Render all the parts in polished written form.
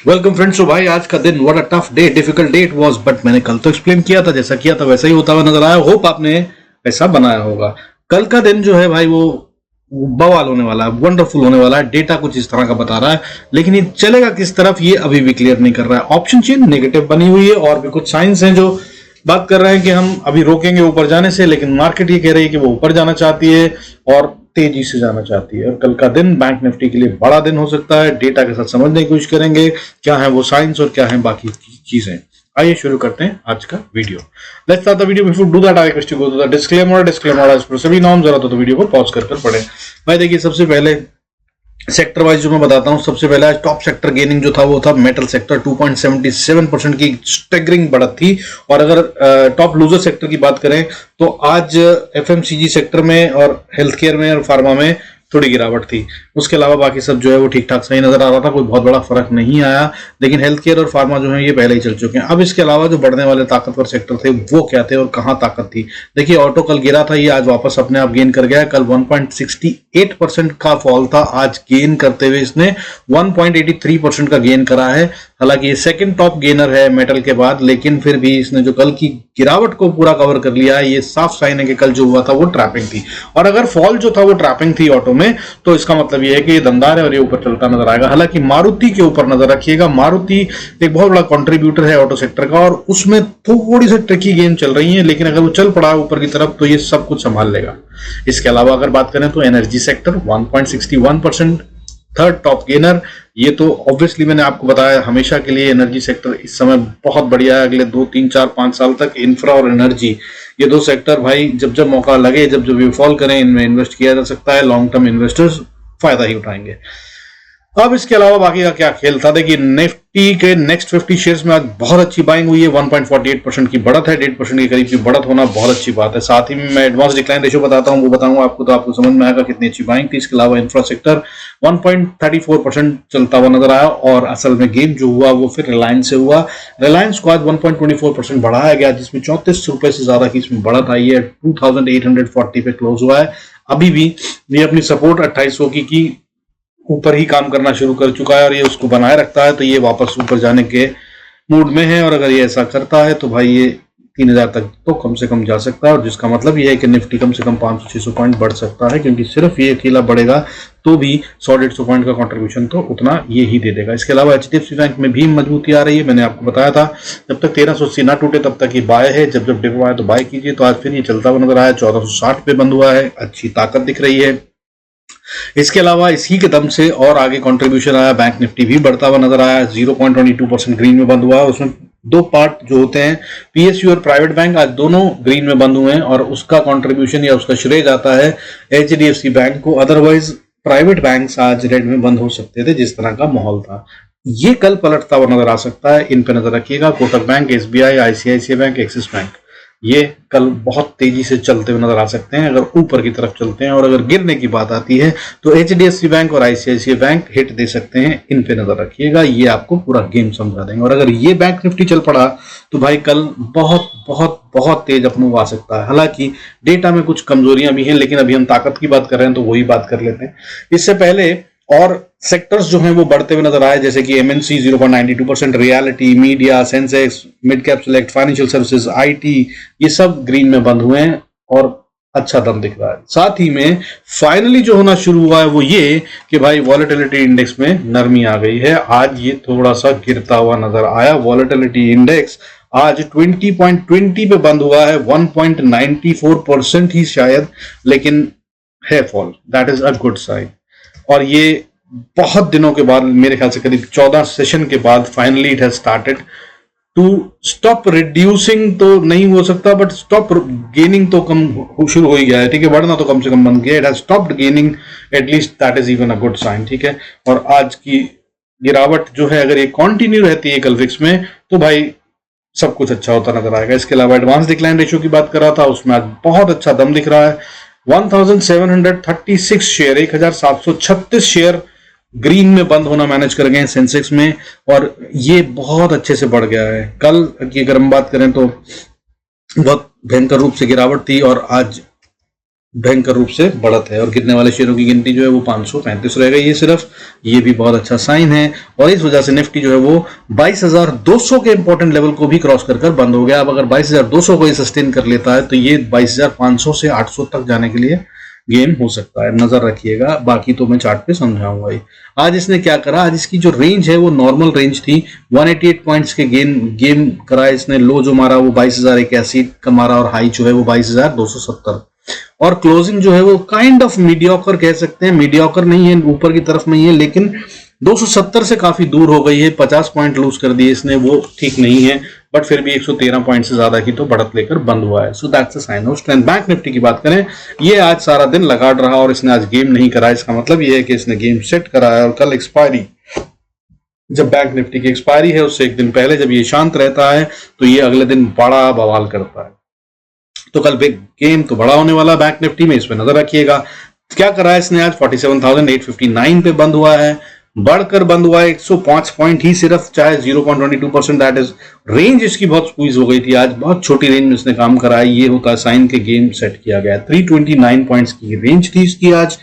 Welcome friends. तो भाई आज का दिन what a tough day, difficult day it was, but मैंने कल तो एक्सप्लेन किया था, जैसा किया था वैसा ही होता हुआ नजर आया। होप आपने ऐसा बनाया होगा। कल का दिन जो है भाई वो बवाल होने वाला है, वंडरफुल होने वाला है। डेटा कुछ इस तरह का बता रहा है, लेकिन ये चलेगा किस तरफ ये अभी भी क्लियर नहीं कर रहा है। ऑप्शन चेन नेगेटिव बनी हुई है और भी कुछ साइंस हैं जो बात कर रहे हैं कि हम अभी रोकेंगे ऊपर जाने से, लेकिन मार्केट ये कह रही है कि वो ऊपर जाना चाहती है और तेजी से जाना चाहती है। और कल का दिन बैंक निफ्टी के लिए बड़ा दिन हो सकता है। डेटा के साथ समझने की कोशिश करेंगे क्या है वो साइंस और क्या है बाकी चीजें। आइए शुरू करते हैं आज का video. Let's start the video. Before do that I request you go to the disclaimer as per सभी नॉर्म। जरा तो वीडियो को पॉज कर पढ़े। भाई देखिए, सबसे पहले सेक्टर वाइज जो मैं बताता हूं, सबसे पहले आज टॉप सेक्टर गेनिंग जो था वो था मेटल सेक्टर। 2.77% की स्टैगरिंग बढ़त थी। और अगर टॉप लूजर सेक्टर की बात करें तो आज एफएमसीजी सेक्टर में और हेल्थ केयर में और फार्मा में थोड़ी गिरावट थी। उसके अलावा बाकी सब जो है वो ठीक ठाक सही नजर आ रहा था, कोई बहुत बड़ा फर्क नहीं आया। लेकिन हेल्थ केयर और फार्मा जो है ये पहले ही चल चुके हैं। अब इसके अलावा जो बढ़ने वाले ताकतवर सेक्टर थे वो क्या थे और कहां ताकत थी। देखिए, ऑटो कल गिरा था, ये आज वापस अपने आप गेन कर गया है। कल 1.68% का फॉल था, आज गेन करते हुए इसने 1.83% का गेन करा है। हालांकि ये सेकंड टॉप गेनर है मेटल के बाद, लेकिन फिर भी इसने जो कल की गिरावट को पूरा कवर कर लिया है। ये साफ साइन है कि कल जो हुआ था वो ट्रैपिंग थी, और अगर फॉल जो था वो ट्रैपिंग थी ऑटो में, तो इसका मतलब ये है कि ये दमदार है और ये ऊपर चलता नजर आएगा। हालांकि मारुति के ऊपर नजर रखिएगा। मारुति एक बहुत बड़ा कंट्रीब्यूटर है ऑटो सेक्टर का, और उसमें थोड़ी सी ट्रिकी गेम चल रही है, लेकिन अगर वो चल पड़ा ऊपर की तरफ तो ये सब कुछ संभाल लेगा। इसके अलावा अगर बात करें तो energy sector 1.61% third top gainer. ये तो ऑब्वियसली मैंने आपको बताया, हमेशा के लिए एनर्जी सेक्टर इस समय बहुत बढ़िया है। अगले 2, 3, 4, 5 साल तक इंफ्रा और एनर्जी, ये दो सेक्टर भाई जब जब मौका लगे, जब जब ये फॉल करें, इनमें इन्वेस्ट किया जा सकता है। लॉन्ग टर्म इन्वेस्टर्स फायदा ही उठाएंगे। अब इसके अलावा बाकी का क्या खेल था। देखिए, निफ्टी के नेक्स्ट 50 शेयर्स में आज बहुत अच्छी बाइंग हुई है। 1.48% की बढ़त है, 1.5% के करीब की बढ़त होना बहुत अच्छी बात है। साथ ही में मैं एडवांस डिक्लाइन रेशियो बताता हूं, वो बताऊंगा आपको, तो आपको समझ में आएगा कितनी अच्छी बाइंग थी। इसके अलावा इंफ्रा सेक्टर 1.34% चलता हुआ नजर आया, और असल में गेम जो हुआ वो फिर रिलायंस से हुआ। रिलायंस को आज 1.24% बढ़ाया गया, जिसमें 34 रुपए से ज्यादा की इसमें बढ़त आई है। 2840 पे क्लोज हुआ है। अभी भी ये अपनी सपोर्ट 2800 की ऊपर ही काम करना शुरू कर चुका है, और ये उसको बनाए रखता है तो ये वापस ऊपर जाने के मूड में है। और अगर ये ऐसा करता है तो भाई ये 3000 तक तो कम से कम जा सकता है, और जिसका मतलब ये है कि निफ्टी कम से कम 500-600 पॉइंट बढ़ सकता है, क्योंकि सिर्फ ये अकेला बढ़ेगा तो भी 100-150 पॉइंट का कंट्रीब्यूशन तो उतना ये ही दे देगा। इसके अलावा एचडीएफसी बैंक में भी मजबूती आ रही है। मैंने आपको बताया था जब तक 1380 ना टूटे तब तक ये बाय है, जब जब डिप आए तो बाय कीजिए। तो आज फिर ये चलता हुआ नजर आया, 1460 पे बंद हुआ है, अच्छी ताकत दिख रही है। इसके अलावा इसी के दम से और आगे कंट्रीब्यूशन आया, बैंक निफ्टी भी बढ़ता हुआ नजर आया। 0.22% ग्रीन में बंद हुआ। उसमें दो पार्ट जो होते हैं, पीएसयू और प्राइवेट बैंक, आज दोनों ग्रीन में बंद हुए हैं, और उसका कंट्रीब्यूशन या उसका श्रेय जाता है एचडीएफसी बैंक को। अदरवाइज प्राइवेट बैंक आज रेड में बंद हो सकते थे, जिस तरह का माहौल था। ये कल पलटता हुआ नजर आ सकता है, इन पर नजर रखिएगा। Kotak bank, SBI, ICICI bank, axis bank, ये कल बहुत तेजी से चलते हुए नजर आ सकते हैं अगर ऊपर की तरफ चलते हैं। और अगर गिरने की बात आती है तो एचडीएफसी बैंक और आईसीआईसीआई बैंक हिट दे सकते हैं, इन पे नजर रखिएगा। ये आपको पूरा गेम समझा देंगे। और अगर ये बैंक निफ्टी चल पड़ा तो भाई कल बहुत बहुत बहुत तेज अप मूव आ सकता है। हालांकि डेटा में कुछ कमजोरियां भी हैं, लेकिन अभी हम ताकत की बात कर रहे हैं तो वही बात कर लेते हैं। इससे पहले और सेक्टर्स जो हैं वो बढ़ते हुए नजर आए, जैसे कि MNC 0.92%, reality, media, Sensex, mid cap select, financial services, IT, ये सब ग्रीन में बंद हुए हैं और अच्छा दम दिख रहा है। साथ ही में फाइनली जो होना शुरू हुआ है वो ये कि भाई वॉलेटिलिटी इंडेक्स में नरमी आ गई है। आज ये थोड़ा सा गिरता हुआ नजर आया। वॉलेटिलिटी इंडेक्स आज 20.20 पे बंद हुआ है, 1.94% ही शायद, लेकिन है fall. That is a good sign. और ये बहुत दिनों के बाद, मेरे ख्याल से करीब 14 सेशन के बाद finally it has started to stop reducing. तो नहीं हो सकता, बट स्टॉप गेनिंग तो कम शुरू हो ही गया है। ठीक है, बढ़ना तो कम से कम बंद गया। It has stopped gaining, at least that is even a good sign. ठीक है, और आज की गिरावट जो है अगर ये कंटिन्यू रहती है कल फिक्स में तो भाई सब कुछ अच्छा होता नजर आएगा। इसके अलावा एडवांस डिक्लाइन रेशियो की बात कर रहा था, उसमें आज बहुत अच्छा दम दिख रहा है। 1736 शेयर, 1736 शेयर ग्रीन में बंद होना मैनेज कर गए सेंसेक्स में, और ये बहुत अच्छे से बढ़ गया है। कल की अगर हम बात करें तो बहुत भयंकर रूप से गिरावट थी, और आज भयंकर रूप से बढ़त है और गिरने वाले शेयरों की गिनती जो है वो 535 रह गई है सिर्फ। ये भी बहुत अच्छा साइन है और इस वजह से निफ्टी जो है वो 22,200 के इंपॉर्टेंट लेवल को भी क्रॉस कर बंद हो गया। अब अगर 22,200 को ये सस्टेन कर लेता है तो ये 22,500 से 800 तक जाने के लिए गेम हो सकता है, नजर रखिएगा। बाकी तो मैं चार्ट पे समझाऊंगा ही। आज इसने क्या करा, आज इसकी जो रेंज है वो नॉर्मल रेंज थी, 188 पॉइंट्स के गेम करा इसने। लो जो मारा वो 22,081 का मारा और हाई जो है वो 22,270 और क्लोजिंग जो है वो काइंड ऑफ मीडियोकर कह सकते हैं, मीडियोकर नहीं है, ऊपर की तरफ नहीं है, लेकिन 270 से काफी दूर हो गई है। 50 पॉइंट लूज कर दिए इसने, वो ठीक नहीं है, बट फिर भी 113 पॉइंट से ज्यादा की तो बढ़त लेकर बंद हुआ है। So that's a sign of strength. Bank Nifty की बात करें, ये आज सारा दिन लगाड़ रहा और इसने आज गेम नहीं करा। इसका मतलब ये है कि इसने गेम सेट करा है और कल एक्सपायरी, जब बैंक निफ्टी की एक्सपायरी है उससे एक दिन पहले जब ये शांत रहता है तो ये अगले दिन बड़ा बवाल करता है। तो कल बिग गेम तो बड़ा होने वाला बैंक निफ्टी में, इस पे नजर रखिएगा। क्या करा है इसने आज, 47,859 पे बंद हुआ है, बढ़कर बंद हुआ है 105 पॉइंट ही सिर्फ, चाहे 0.22%। दैट इज रेंज इसकी बहुत स्क्वीज हो गई थी आज, बहुत छोटी रेंज में इसने काम करा है। ये होता है साइन के गेम सेट किया गया है। 329 पॉइंट्स की रेंज थी इसकी आज,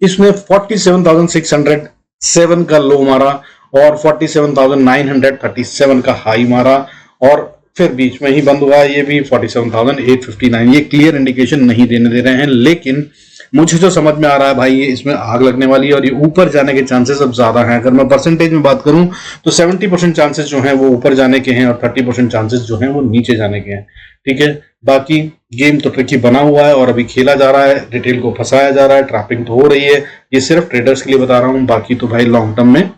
इसमें 47,607 का लो मारा और 47,937 का हाई मारा और फिर बीच में ही बंद हुआ। ये भी 47,859। ये क्लियर इंडिकेशन नहीं देने दे रहे हैं, लेकिन मुझे जो समझ में आ रहा है भाई, ये इसमें आग लगने वाली है और ये ऊपर जाने के चांसेस अब ज्यादा हैं। अगर मैं परसेंटेज में बात करूं तो 70% चांसेस जो हैं वो ऊपर जाने के हैं और 30% चांसेस जो हैं वो नीचे जाने के हैं। ठीक है, बाकी गेम तो ट्रिकी बना हुआ है और अभी खेला जा रहा है, रिटेल को फंसाया जा रहा है, ट्रैपिंग तो हो रही है। ये सिर्फ ट्रेडर्स के लिए बता रहा हूं, बाकी तो भाई लॉन्ग टर्म में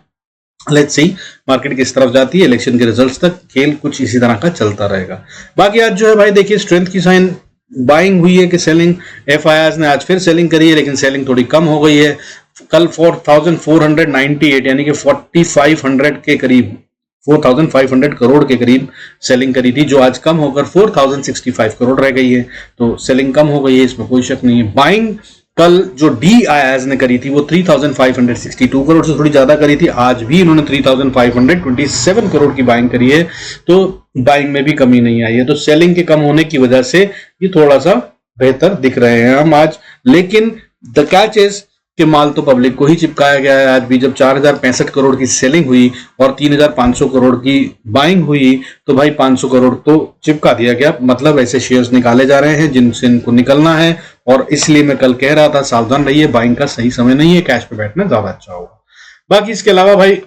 लेट्स सी मार्केट किस तरफ जाती है। इलेक्शन के रिजल्ट्स तक खेल कुछ इसी तरह का चलता रहेगा। बाकी आज जो है भाई देखिए, स्ट्रेंथ की साइन बाइंग हुई है कि सेलिंग, एफआईआर ने आज फिर सेलिंग करी है, लेकिन सेलिंग थोड़ी कम हो गई है। कल 4,498 यानी कि 4,500 के करीब, 4,500 करोड़ के करीब सेलिंग करी थी, जो आज कम होकर 4,065 करोड़ रह गई है। तो सेलिंग कम हो गई है, इसमें कोई शक नहीं है। बाइंग कल जो DIIs ने करी थी वो 3,562 करोड़ से थोड़ी ज्यादा करी थी, आज भी इन्होंने 3,527 करोड़ की बाइंग करी है, तो बाइंग में भी कमी नहीं आई है। तो सेलिंग के कम होने की वजह से ये थोड़ा सा बेहतर दिख रहे हैं हम आज। लेकिन द कैच इज कि माल तो पब्लिक को ही चिपकाया गया है। आज भी जब 4,065 करोड़ की सेलिंग हुई और 3,500 करोड़ की बाइंग हुई तो भाई 500 करोड़ तो चिपका दिया गया। मतलब ऐसे शेयर्स निकाले जा रहे हैं जिनसे इनको निकलना है, और इसलिए मैं कल कह रहा था सावधान रहिए, बाइंग का सही समय नहीं है, कैश पे बैठना ज्यादा अच्छा होगा। बाकी इसके अलावा भाई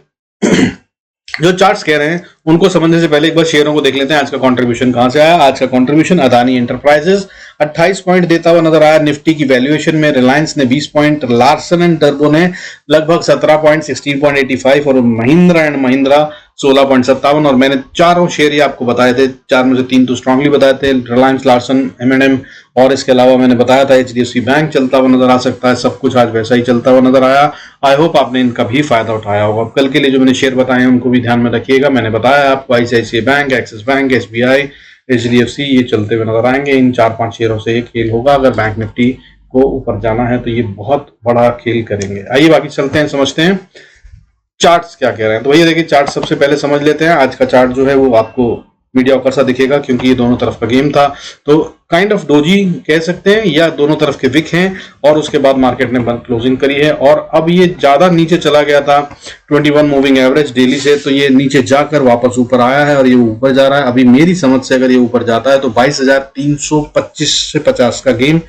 जो चार्ट्स कह रहे हैं उनको समझने से पहले एक बार शेयरों को देख लेते हैं। आज का कंट्रीब्यूशन कहां से आया। आज का कंट्रीब्यूशन अदानी एंटरप्राइजेस 28 पॉइंट देता हुआ नजर आया। निफ्टी की वैल्यूएशन में रिलायंस ने 20 पॉइंट, लार्सन एंड टर्बो ने लगभग 17 पॉइंट 16.85 और महिंद्रा एंड महिंद्रा 16.57। और मैंने चारों शेयर ही आपको बताए थे, चार में से 3 तो स्ट्रांगली बताए थे, रिलायंस, लार्सन, M&M, और इसके अलावा मैंने बताया था HDFC बैंक चलता हुआ नजर आ सकता है। सब कुछ आज वैसा ही चलता हुआ नजर आया। आई होप आपने इनका भी फायदा उठाया होगा। कल के लिए जो मैंने शेयर बताए हैं उनको भी ध्यान में रखिएगा। मैंने बताया आपको ICICI bank, axis bank, SBI, HDFC ये चलते हुए नजर आएंगे। इन 4-5 शेयरों से एक खेल होगा। अगर बैंक निफ्टी को ऊपर जाना है तो ये बहुत बड़ा खेल करेंगे। आइए बाकी चलते हैं, समझते हैं चार्ट्स क्या कह रहे हैं। तो भैया देखिए, चार्ट सबसे पहले समझ लेते हैं। आज का चार्ट जो है वो आपको मीडियोकर सा दिखेगा क्योंकि ये दोनों तरफ का गेम था, तो काइंड ऑफ डोजी कह सकते हैं, या दोनों तरफ के विक हैं। और उसके बाद मार्केट ने बंद क्लोजिंग करी है और अब ये ज्यादा नीचे चला गया था 21 मूविंग एवरेज डेली से, तो ये नीचे जाकर वापस ऊपर आया है और ये ऊपर जा रहा है। अभी मेरी समझ से अगर ये ऊपर जाता है तो 22,325 से 50 का गेम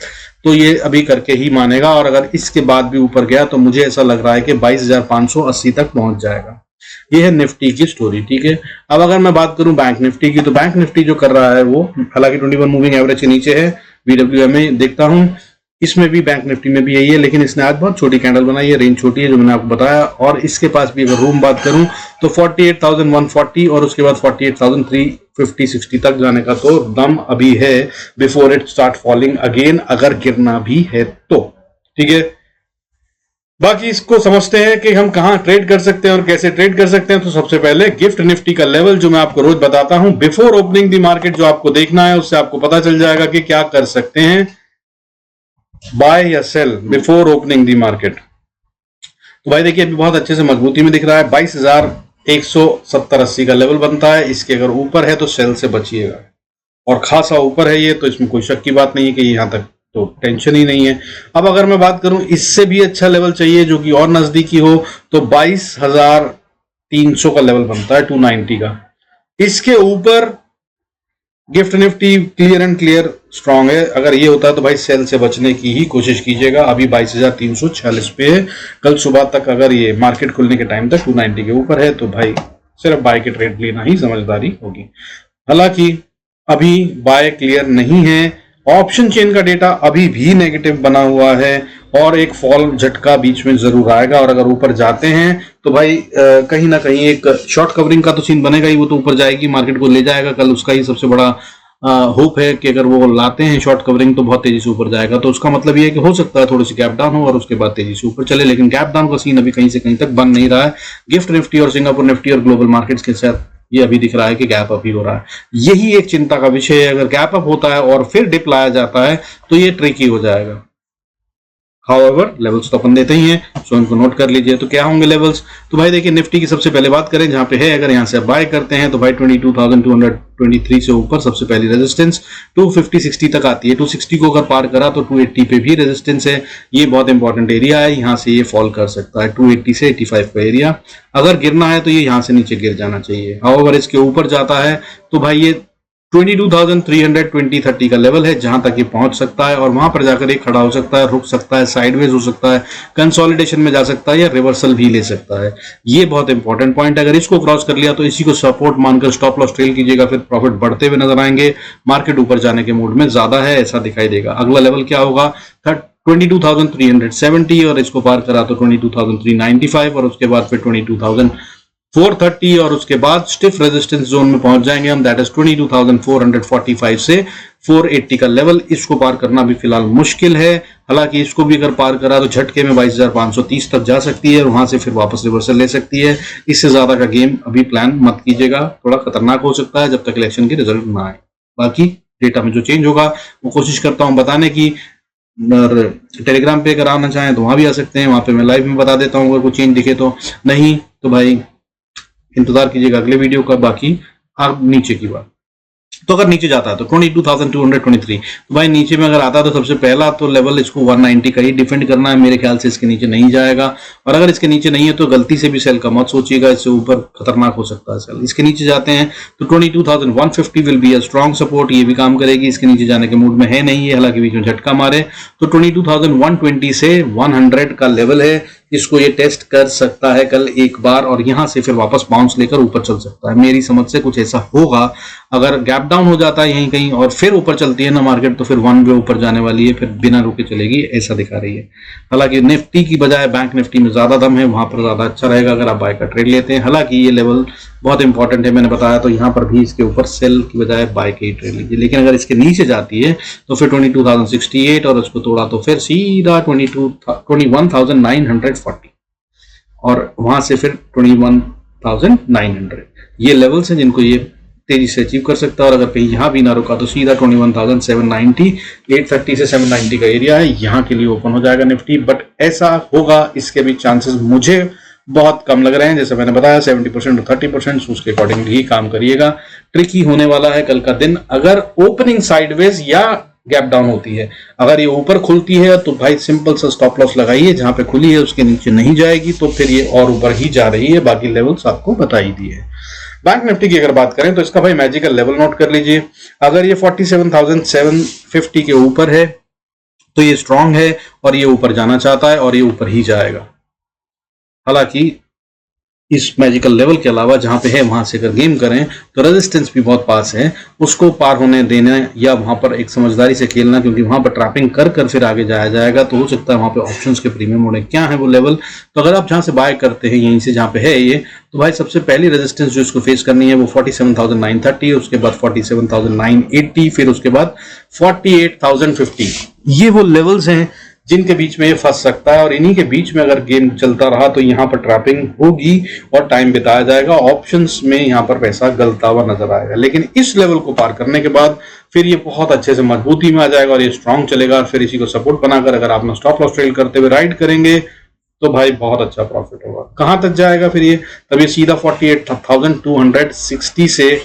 तो ये अभी करके ही मानेगा, और अगर इसके बाद भी ऊपर गया तो मुझे ऐसा लग रहा है कि 22,580 तक पहुंच जाएगा। ये है निफ्टी की स्टोरी। ठीक है, अब अगर मैं बात करूं बैंक निफ्टी की, तो बैंक निफ्टी जो कर रहा है वो हालांकि 21 मूविंग एवरेज के नीचे है। BWMA देखता हूं, इसमें भी बैंक निफ्टी में भी यही है, लेकिन इसने आज बहुत छोटी कैंडल बनाई है, रेंज छोटी है जो मैंने आपको बताया। और इसके पास भी अगर रूम बात करूं तो 48,140 और उसके बाद 48,350-60 तक जाने का तो दम अभी है, before it start falling again, अगर गिरना भी है तो। ठीक है, बाकी इसको समझते हैं कि हम कहां ट्रेड कर सकते हैं और कैसे ट्रेड कर सकते हैं। तो सबसे पहले गिफ्ट निफ्टी का लेवल जो मैं आपको रोज बताता हूं बिफोर ओपनिंग दी मार्केट, जो आपको देखना है उससे आपको पता चल जाएगा कि क्या कर सकते हैं, बाय या sell before opening the market. तो भाई देखिए अभी बहुत अच्छे से मजबूती में दिख रहा है, 22,170-80 का लेवल बनता है। इसके अगर ऊपर है तो सेल से बचिएगा, और खासा ऊपर है ये, तो इसमें कोई शक की बात नहीं है कि यहां तक तो टेंशन ही नहीं है। अब अगर मैं बात करूं इससे भी अच्छा लेवल चाहिए जो कि और नजदीकी हो, तो 22,300 का लेवल बनता है 290 का। इसके ऊपर gift Nifty clear and clear strong है। अगर ये होता है तो भाई सेल से बचने की ही कोशिश कीजिएगा। अभी 22,346 पे है। कल सुबह तक अगर ये मार्केट खुलने के टाइम तक 290 के ऊपर है तो भाई सिर्फ बाय के ट्रेड लेना ही समझदारी होगी। हालांकि अभी बाय क्लियर नहीं है। ऑप्शन चेन का डेटा अभी भी नेगेटिव बना हुआ है और एक फॉल झटका बीच में जरूर आएगा। और अगर ऊपर जाते हैं तो भाई कहीं ना कहीं एक शॉर्ट कवरिंग का तो सीन बनेगा ही। वो तो ऊपर जाएगी, मार्केट को ले जाएगा। कल उसका ही सबसे बड़ा होप है कि अगर वो लाते हैं शॉर्ट कवरिंग तो बहुत तेजी से ऊपर जाएगा। तो उसका मतलब ये है कि हो सकता है थोड़ी सी गैप डाउन हो और उसके बाद तेजी से ऊपर चले, लेकिन गैप डाउन का सीन अभी कहीं से कहीं तक बन नहीं रहा है। गिफ्ट निफ्टी और सिंगापुर निफ्टी और ग्लोबल मार्केट्स के साथ ये अभी दिख रहा है कि गैप अप ही हो रहा है। यही एक चिंता का विषय है। अगर गैप अप होता है और फिर डिप लाया जाता है तो ये ट्रिकी हो जाएगा। हाउएवर लेवल्स तो अपन देते ही हैं, सो इनको नोट कर लीजिए। तो क्या होंगे लेवल्स? तो भाई देखिए निफ्टी की सबसे पहले बात करें जहां पे है, अगर यहां से आप बाय करते हैं तो भाई 22,223 से ऊपर सबसे पहली रेजिस्टेंस 250-60 तक आती है। 260 को अगर पार करा तो 280 पे भी रेजिस्टेंस है। ये बहुत इंपॉर्टेंट एरिया है, यहां से ये फॉल कर सकता है। 280 से 85 का एरिया अगर गिरना है तो ये यहां से नीचे गिर जाना चाहिए। हाउएवर इसके ऊपर जाता है तो भाई ये 22,320-30 का लेवल है जहां तक ये पहुंच सकता है और वहां पर जाकर ये खड़ा हो सकता है, रुक सकता है, साइडवेज हो सकता है, कंसोलिडेशन में जा सकता है या रिवर्सल भी ले सकता है। ये बहुत इंपॉर्टेंट पॉइंट है। अगर इसको क्रॉस कर लिया तो इसी को सपोर्ट मानकर स्टॉप लॉस ट्रेल कीजिएगा, फिर प्रॉफिट बढ़ते हुए नजर आएंगे। मार्केट ऊपर जाने के मूड में ज्यादा है ऐसा दिखाई देगा। अगला लेवल क्या होगा? 22,370 और इसको पार करा तो 22,395 और उसके बाद फिर 22,430 और उसके बाद स्टिफ रेजिस्टेंस जोन में पहुंच जाएंगे हम, दैट इज 22,445 से 480 का लेवल। इसको पार करना भी फिलहाल मुश्किल है। हालांकि इसको भी अगर पार करा तो झटके में 22,530 तक जा सकती है और वहां से फिर वापस रिवर्सल ले सकती है। इससे ज्यादा का गेम अभी प्लान मत कीजिएगा, थोड़ा खतरनाक हो सकता है जब तक इलेक्शन के रिजल्ट ना आए। बाकी डेटा में जो चेंज होगा वो कोशिश करता हूं बताने की। टेलीग्राम पे अगर आना चाहें तो वहां भी आ सकते हैं, वहां पे मैं लाइव में बता देता हूँ अगर कोई चेंज दिखे तो। नहीं तो भाई इंतजार कीजिएगा अगले वीडियो का। बाकी आप नीचे की बात, तो अगर नीचे जाता है तो 22,223, तो भाई नीचे में अगर आता है तो सबसे पहला तो लेवल इसको 190 का ही डिफेंड करना है। मेरे ख्याल से इसके नीचे नहीं जाएगा और अगर इसके नीचे नहीं है तो गलती से भी सेल का मत सोचिएगा, इससे ऊपर खतरनाक हो सकता है सेल। इसके नीचे जाते हैं तो 22,150 will be a strong support, ये भी काम करेगी। इसके नीचे जाने के मूड में है नहीं है, हालांकि बीच में झटका मारे तो 22,120 से 100 का लेवल है, इसको ये टेस्ट कर सकता है कल एक बार और यहां से फिर वापस बाउंस लेकर ऊपर चल सकता है। मेरी समझ से कुछ ऐसा होगा। अगर गैप डाउन हो जाता है यहीं कहीं और फिर ऊपर चलती है ना मार्केट तो फिर वन वे ऊपर जाने वाली है, फिर बिना रुके चलेगी ऐसा दिखा रही है। हालांकि निफ्टी की बजाय बैंक निफ्टी में ज्यादा दम है, वहां पर ज्यादा अच्छा रहेगा अगर आप बाय का ट्रेड लेते हैं। हालांकि ये लेवल बहुत इंपॉर्टेंट है, मैंने बताया, तो यहाँ पर भी इसके ऊपर सेल की बजाय बाय के ही ट्रेड लीजिए। लेकिन अगर इसके नीचे जाती है तो फिर 22,068 और उसको तोड़ा तो फिर सीधा 21,940 और वहां से फिर 21,900 ये लेवल्स हैं जिनको ये तेजी से अचीव कर सकता है। और अगर कहीं यहां भी ना रुका तो सीधा 21,790, 830 से 790 का एरिया है, यहां के लिए ओपन हो जाएगा निफ्टी। बट ऐसा होगा इसके भी चांसेस मुझे बहुत कम लग रहे हैं। जैसे मैंने बताया 70% और 30%, उसके अकॉर्डिंगली ही काम करिएगा। ट्रिकी होने वाला है कल का दिन। अगर ओपनिंग साइडवेज या गैप डाउन होती है, अगर ये ऊपर खुलती है तो भाई सिंपल सा स्टॉप लॉस लगाइए, जहां पे खुली है उसके नीचे नहीं जाएगी तो फिर ये और ऊपर ही जा रही है। बाकी लेवल्स आपको बता ही दिए। बैंक निफ्टी की अगर बात करें तो इसका भाई मैजिकल लेवल नोट कर लीजिए। अगर ये 47,750 के ऊपर है तो ये स्ट्रांग है और ये ऊपर जाना चाहता है और ये ऊपर ही जाएगा। हालांकि इस मैजिकल लेवल के अलावा जहां पे है वहां से अगर गेम करें तो रेजिस्टेंस भी बहुत पास है, उसको पार होने देना या वहां पर एक समझदारी से खेलना, क्योंकि वहां पर ट्रैपिंग कर कर फिर आगे जाया जाएगा तो हो सकता है वहां पे ऑप्शंस के प्रीमियम होने। क्या है वो लेवल? तो अगर आप जहां से बाय करते हैं यहीं से जहां पे है ये, तो भाई सबसे पहली रेजिस्टेंस जो इसको फेस करनी है वो 47,930, उसके बाद 47,980, फिर उसके बाद 48,050। ये वो लेवल्स हैं जिनके बीच में ये फंस सकता है और इन्हीं के बीच में अगर गेम चलता रहा तो यहाँ पर ट्रैपिंग होगी और टाइम बिताया जाएगा। ऑप्शंस में यहाँ पर पैसा गलता हुआ नजर आएगा, लेकिन इस लेवल को पार करने के बाद फिर ये बहुत अच्छे से मजबूती में आ जाएगा और ये स्ट्रांग चलेगा। और फिर इसी को सपोर्ट बनाकर अगर आप स्टॉप लॉस ट्रेड करते हुए राइड करेंगे तो भाई बहुत अच्छा प्रॉफिट होगा। कहां तक जाएगा फिर ये? तब ये सीधा 48,260 से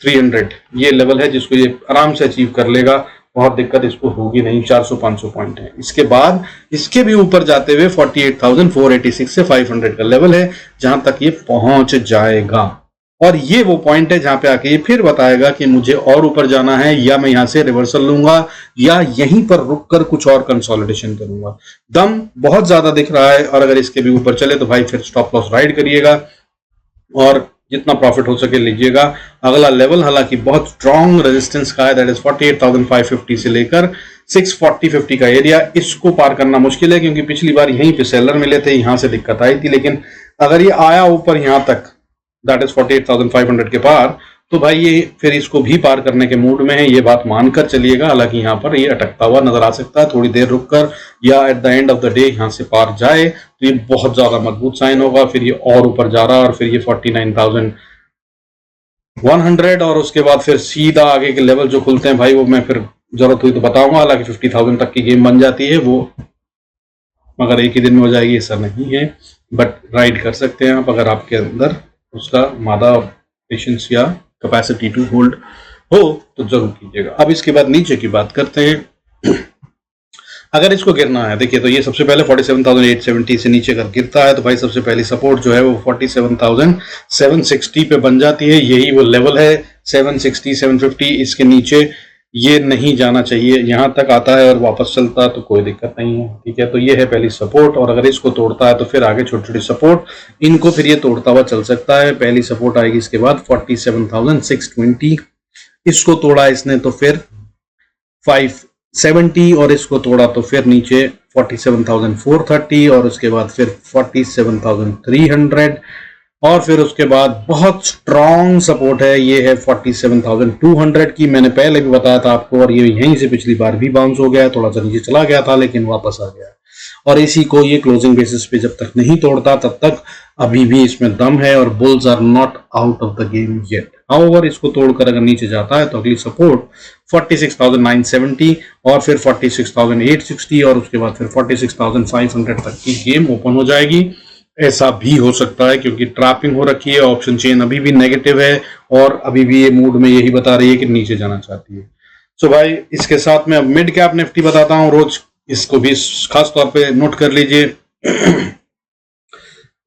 300 ये लेवल है जिसको ये आराम से अचीव कर लेगा बहुत दिक्कत इसको होगी नहीं, 400-500 पॉइंट है। इसके बाद इसके भी ऊपर जाते हुए 48,486 से 500 का लेवल है जहां तक ये पहुंच जाएगा, और ये वो पॉइंट है जहां पे आके ये फिर बताएगा कि मुझे और ऊपर जाना है या मैं यहां से रिवर्सल लूंगा या यहीं पर रुककर कुछ और कंसोलिडेशन करूंगा। दम बहुत ज्यादा दिख रहा है, और अगर इसके भी ऊपर चले तो भाई फिर स्टॉप लॉस राइड करिएगा और जितना प्रॉफिट हो सके लीजिएगा। अगला लेवल हालांकि बहुत स्ट्रॉन्ग रेजिस्टेंस का है, दैट इज 48,550 से लेकर 640-50 का एरिया। इसको पार करना मुश्किल है क्योंकि पिछली बार यहीं पे सेलर मिले थे, यहां से दिक्कत आई थी, लेकिन अगर ये आया ऊपर यहां तक दैट इज 48,500 के पार, तो भाई ये फिर इसको भी पार करने के मूड में है, ये बात मानकर चलिएगा। हालांकि यहाँ पर ये अटकता हुआ नजर आ सकता है, थोड़ी देर रुककर या at the end of the day यहाँ से पार जाए तो ये बहुत ज्यादा मजबूत साइन होगा। फिर ये और ऊपर जा रहा है और फिर ये 49,100 और उसके बाद फिर सीधा आगे के लेवल जो खुलते हैं भाई वो मैं फिर जरूरत हुई तो बताऊंगा। हालांकि 50,000 तक की गेम बन जाती है वो, मगर एक ही दिन में हो जाएगी ऐसा नहीं है, बट राइड कर सकते हैं आप अगर आपके अंदर उसका मादा पेशेंस या कैपेसिटी टू होल्ड हो तो जरूर कीजिएगा। अब इसके बाद नीचे की बात करते हैं। अगर इसको गिरना है, देखिए तो ये सबसे पहले 47,870 से नीचे अगर गिरता है तो भाई सबसे पहली सपोर्ट जो है वो 47,760 पे बन जाती है। यही वो लेवल है 760 750, इसके नीचे ये नहीं जाना चाहिए। यहां तक आता है और वापस चलता है तो कोई दिक्कत नहीं है, ठीक है। तो ये है पहली सपोर्ट, और अगर इसको तोड़ता है तो फिर आगे छोटी छोटी सपोर्ट इनको फिर ये तोड़ता हुआ चल सकता है। पहली सपोर्ट आएगी इसके बाद 47,620, इसको तोड़ा इसने तो फिर 570, और इसको तोड़ा तो फिर नीचे 47,430, और उसके बाद फिर 47,300, और फिर उसके बाद बहुत स्ट्रॉन्ग सपोर्ट है, ये है 47,200 की। मैंने पहले भी बताया था आपको, और ये यहीं से पिछली बार भी बाउंस हो गया, थोड़ा सा नीचे चला गया था लेकिन वापस आ गया, और इसी को ये क्लोजिंग बेसिस पे जब तक नहीं तोड़ता तब तक अभी भी इसमें दम है, और bulls are not out of the game yet. However इसको तोड़कर अगर नीचे जाता है तो अगली सपोर्ट 46,970 और फिर 46,860 और उसके बाद फिर 46,500 तक की गेम ओपन हो जाएगी। ऐसा भी हो सकता है क्योंकि ट्रैपिंग हो रखी है, ऑप्शन चेन अभी भी नेगेटिव है और अभी भी ये मूड में यही बता रही है कि नीचे जाना चाहती है। सो भाई इसके साथ में अब मिड कैप निफ्टी बताता हूं रोज, इसको भी खास तौर पे नोट कर लीजिए।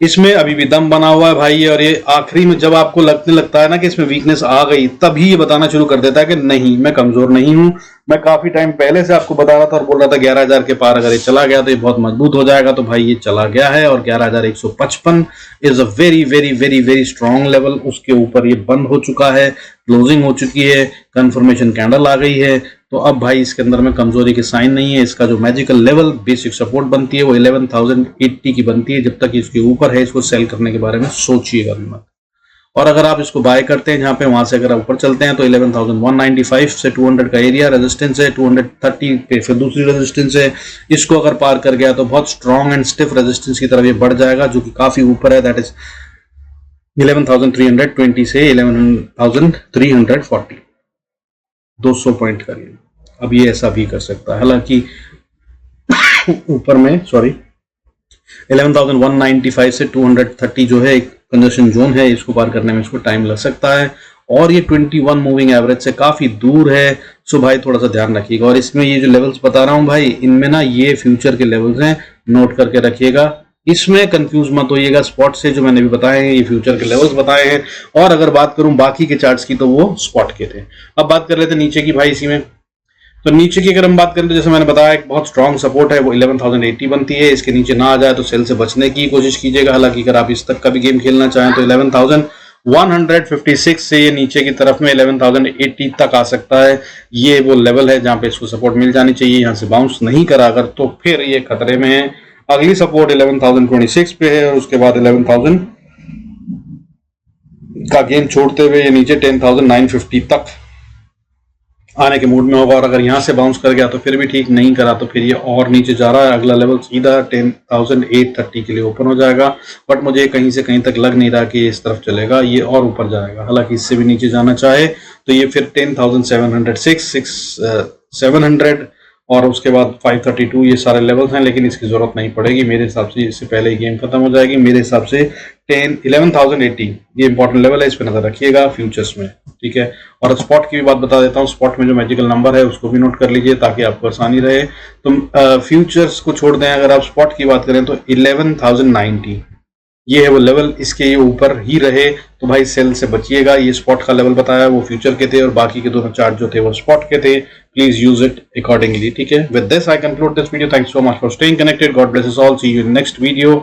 इसमें अभी भी दम बना हुआ है भाई, और ये आखिरी में जब आपको लगने लगता है ना कि इसमें वीकनेस आ गई, तभी ये बताना शुरू कर देता है कि नहीं मैं कमजोर नहीं हूं। मैं काफी टाइम पहले से आपको बता रहा था और बोल रहा था 11,000 के पार अगर ये चला गया तो ये बहुत मजबूत हो जाएगा, तो भाई ये चला गया है और 11,155 is a very very very very strong level. उसके ऊपर ये बंद हो चुका है, क्लोजिंग हो चुकी है, कंफर्मेशन कैंडल आ गई है, तो अब भाई इसके अंदर में कमजोरी के साइन नहीं है। इसका जो मैजिकल लेवल बेसिक सपोर्ट बनती है वो 11,080 की बनती है। जब तक इसके ऊपर है इसको सेल करने के बारे में सोचिएगा भी मत। और अगर आप इसको बाय करते हैं जहां पे, वहां से अगर आप ऊपर चलते हैं तो 11,195 से 200 का एरिया रेजिस्टेंस है, 230 पे फिर दूसरी रेजिस्टेंस है। इसको अगर पार कर गया तो बहुत स्ट्रॉन्ग एंड स्टिफ रेजिस्टेंस की तरफ ये बढ़ जाएगा जो कि काफी ऊपर है, दैट इज 11,320 से 11,340, 200 पॉइंट का लिए। अब ये ऐसा भी कर सकता है, हालांकि ऊपर में 11,195 से 230 जो है एक कंजर्शन जोन है, इसको पार करने में इसको टाइम लग सकता है, और ये 21 मूविंग एवरेज से काफी दूर है। सो भाई थोड़ा सा ध्यान रखिएगा। और इसमें ये जो लेवल्स बता रहा हूं भाई, इनमें ना ये फ्यूचर के लेवल्स हैं, नोट करके रखिएगा। इसमें कंफ्यूज मत होइएगा स्पॉट से, जो मैंने भी बताए हैं ये फ्यूचर के लेवल्स बताए हैं। और अगर बात करूं बाकी के चार्ट्स की तो वो स्पॉट के थे। अब बात कर लेते नीचे की भाई। इसी में तो नीचे की अगर हम बात करें तो जैसे मैंने बताया एक बहुत स्ट्रॉन्ग सपोर्ट है वो 11,080 बनती है। इसके नीचे ना आ जाए तो सेल से बचने की कोशिश कीजिएगा। हालांकि अगर आप इस तक का भी गेम खेलना चाहें तो 11,156 से ये नीचे की तरफ में 11,080 तक आ सकता है। ये वो लेवल है जहां पे इसको सपोर्ट मिल जानी चाहिए। यहां से बाउंस नहीं करा अगर तो फिर ये खतरे में है। अगली सपोर्ट 11,026 पे है और उसके बाद 11,000 का गेम छोड़ते हुए ये नीचे 10,950 तक आने के मूड में होगा। और अगर यहां से बाउंस कर गया तो फिर भी ठीक, नहीं करा तो फिर ये और नीचे जा रहा है। अगला लेवल सीधा 10,830 के लिए ओपन हो जाएगा, बट मुझे कहीं से कहीं तक लग नहीं रहा कि ये इस तरफ चलेगा, ये और ऊपर जाएगा। हालांकि इससे भी नीचे जाना चाहे तो ये फिर 10,706 700 और उसके बाद 532 ये सारे लेवल्स हैं, लेकिन इसकी ज़रूरत नहीं पड़ेगी मेरे हिसाब से, इससे पहले ही गेम खत्म हो जाएगी मेरे हिसाब से। 11,080 ये इंपॉर्टेंट लेवल है, इस पर नजर रखिएगा फ्यूचर्स में, ठीक है। और स्पॉट की भी बात बता देता हूँ, स्पॉट में जो मैजिकल नंबर है उसको भी नोट कर लीजिए ताकि आपको आसानी रहे। तो फ्यूचर्स को छोड़ दें, अगर आप स्पॉट की बात करें तो 11,090 ये है वो लेवल, इसके ये ऊपर ही रहे तो भाई सेल से बचिएगा। ये स्पॉट का लेवल बताया वो फ्यूचर के थे, और बाकी के दोनों चार्ट जो थे वो स्पॉट के थे। प्लीज यूज इट अकॉर्डिंगली, ठीक है। With this I conclude this video. Thanks so much for staying connected. God bless us all. See you in next video.